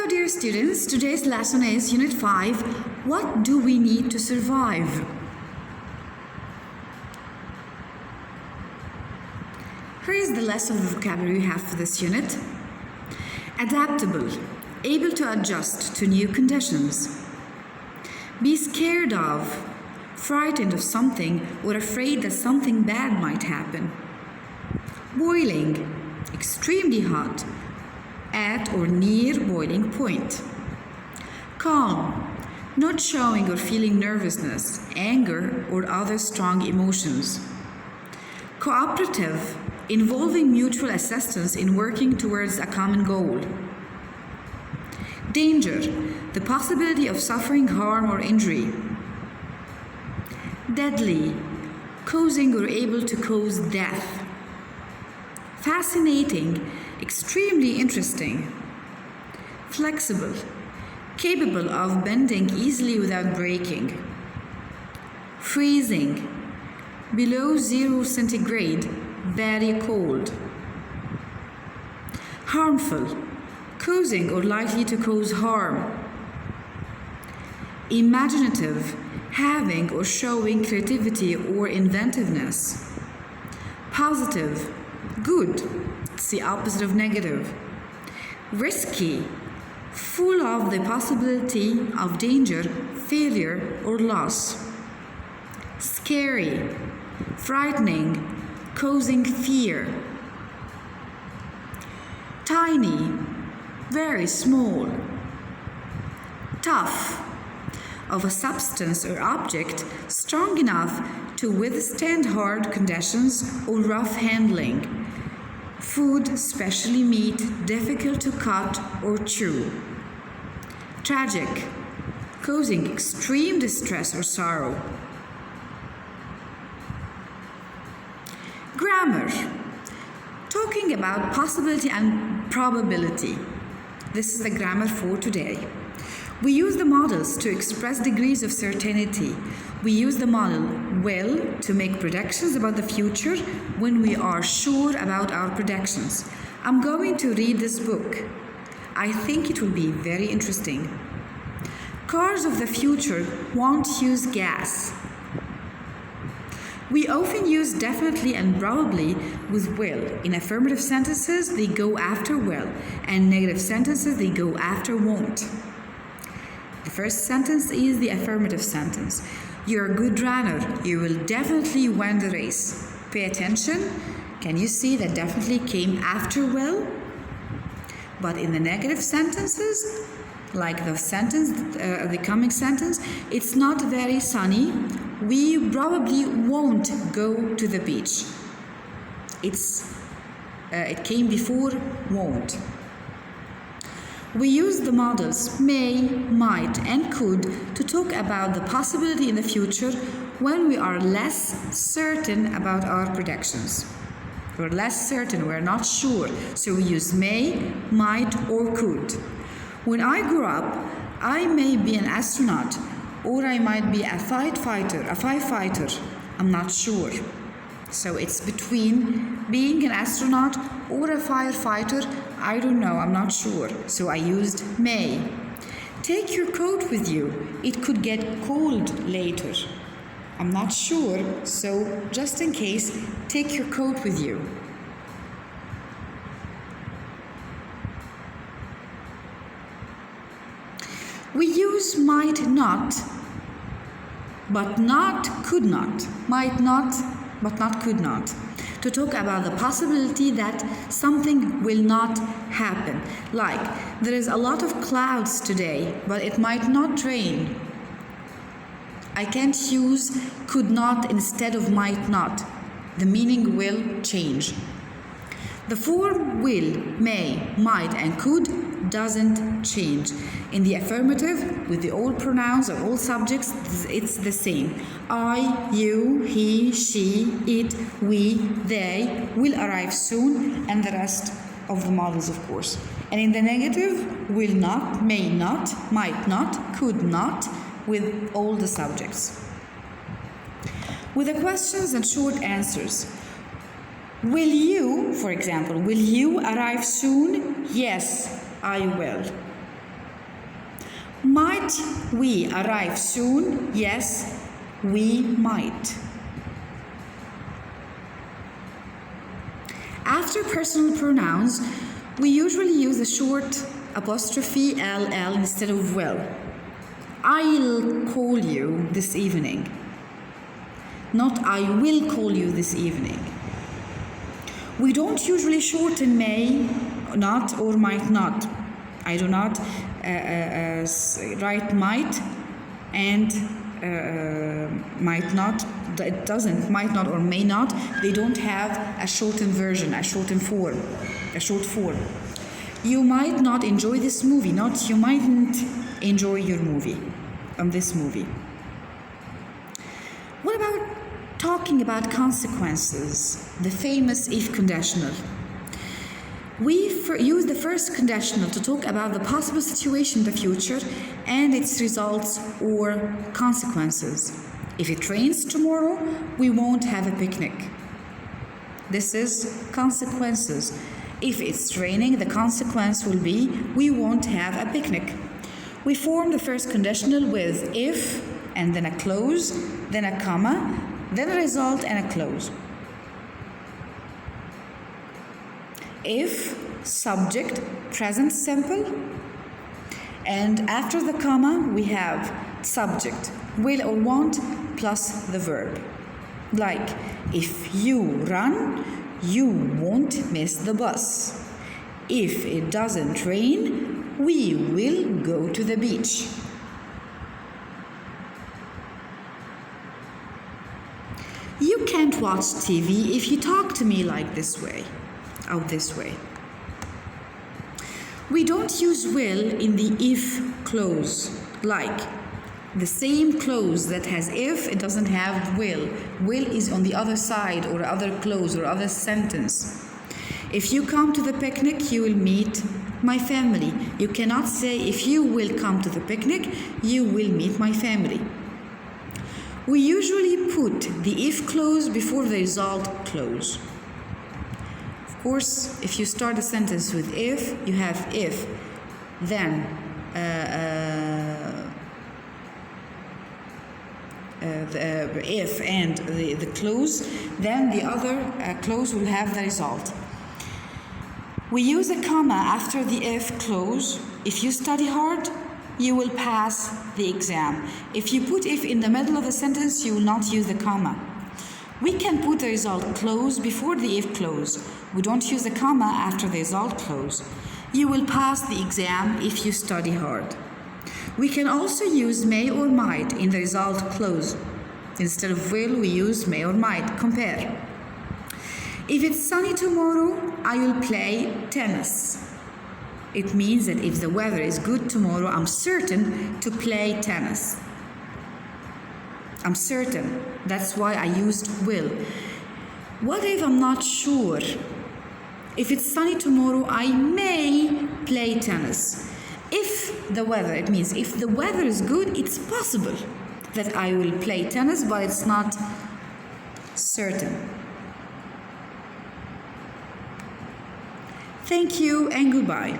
Hello, dear students. Today's lesson is Unit 5. What do we need to survive? Here is the list of vocabulary we have for this unit. Adaptable, able to adjust to new conditions. Be scared of, frightened of something or afraid that something bad might happen. Boiling, extremely hot, at or near boiling point. Calm, not showing or feeling nervousness, anger, or other strong emotions. Cooperative, involving mutual assistance in working towards a common goal. Danger, the possibility of suffering harm or injury. Deadly, causing or able to cause death. Fascinating, extremely interesting. Flexible, capable of bending easily without breaking. Freezing, below 0 centigrade, very cold. Harmful, causing or likely to cause harm. Imaginative, having or showing creativity or inventiveness. Positive, good, it's the opposite of negative. Risky, full of the possibility of danger, failure, or loss. Scary, frightening, causing fear. Tiny, very small. Tough, of a substance or object strong enough to withstand hard conditions or rough handling. Food, especially meat, difficult to cut or chew. Tragic, causing extreme distress or sorrow. Grammar, talking about possibility and probability. This is the grammar for today. We use the models to express degrees of certainty. We use the model will to make predictions about the future when we are sure about our predictions. I'm going to read this book. I think it will be very interesting. Cars of the future won't use gas. We often use definitely and probably with will. In affirmative sentences, they go after will, and negative sentences, they go after won't. The first sentence is the affirmative sentence. You're a good runner. You will definitely win the race. Pay attention. Can you see that definitely came after will? But in the negative sentences, like the coming sentence, it's not very sunny. We probably won't go to the beach. It came before won't. We use the models may, might, and could to talk about the possibility in the future when we are less certain about our predictions. We're less certain, we're not sure, so we use may, might, or could. When I grow up, I may be an astronaut, or I might be a firefighter. I'm not sure. So it's between being an astronaut or a firefighter. I don't know, I'm not sure. So I used may. Take your coat with you. It could get cold later. I'm not sure, so just in case, take your coat with you. We use might not, but not could not. Might not, but not could not, to talk about the possibility that something will not happen. Like, there is a lot of clouds today, but it might not rain. I can't use could not instead of might not. The meaning will change. The form will, may, might, and could doesn't change. In the affirmative, with the all pronouns or all subjects, it's the same. I, you, he, she, it, we, they will arrive soon, and the rest of the models, of course. And in the negative, will not, may not, might not, could not, with all the subjects. With the questions and short answers. Will you, for example, will you arrive soon? Yes, I will. Might we arrive soon? Yes, we might. After personal pronouns, we usually use a short apostrophe ll instead of will. I'll call you this evening, not I will call you this evening. We don't usually shorten may not or might not. I do not write might and might not. It doesn't, might not or may not. They don't have a shortened version, a shortened form, a short form. You might not enjoy this movie, not you mightn't enjoy your movie, this movie. What about talking about consequences, the famous if conditional? We use the first conditional to talk about the possible situation in the future and its results or consequences. If it rains tomorrow, we won't have a picnic. This is consequences. If it's raining, the consequence will be we won't have a picnic. We form the first conditional with if and then a clause, then a comma, then a result and a clause. If, subject, present simple, and after the comma we have subject, will or won't, plus the verb. Like, if you run, you won't miss the bus. If it doesn't rain, we will go to the beach. You can't watch TV if you talk to me like this way, out this way. We don't use will in the if clause, like the same clause that has if, it doesn't have will. Will is on the other side or other clause or other sentence. If you come to the picnic, you will meet my family. You cannot say if you will come to the picnic, you will meet my family. We usually put the if clause before the result clause. Of course, if you start a sentence with if, you have if, then if and the clause, then the other clause will have the result. We use a comma after the if clause. If you study hard, you will pass the exam. If you put if in the middle of a sentence, you will not use the comma. We can put the result clause before the if clause. We don't use a comma after the result clause. You will pass the exam if you study hard. We can also use may or might in the result clause. Instead of will, we use may or might. Compare. If it's sunny tomorrow, I will play tennis. It means that if the weather is good tomorrow, I'm certain to play tennis. I'm certain. That's why I used will. What if I'm not sure? If it's sunny tomorrow, I may play tennis. If the weather, it means if the weather is good, it's possible that I will play tennis, but it's not certain. Thank you and goodbye.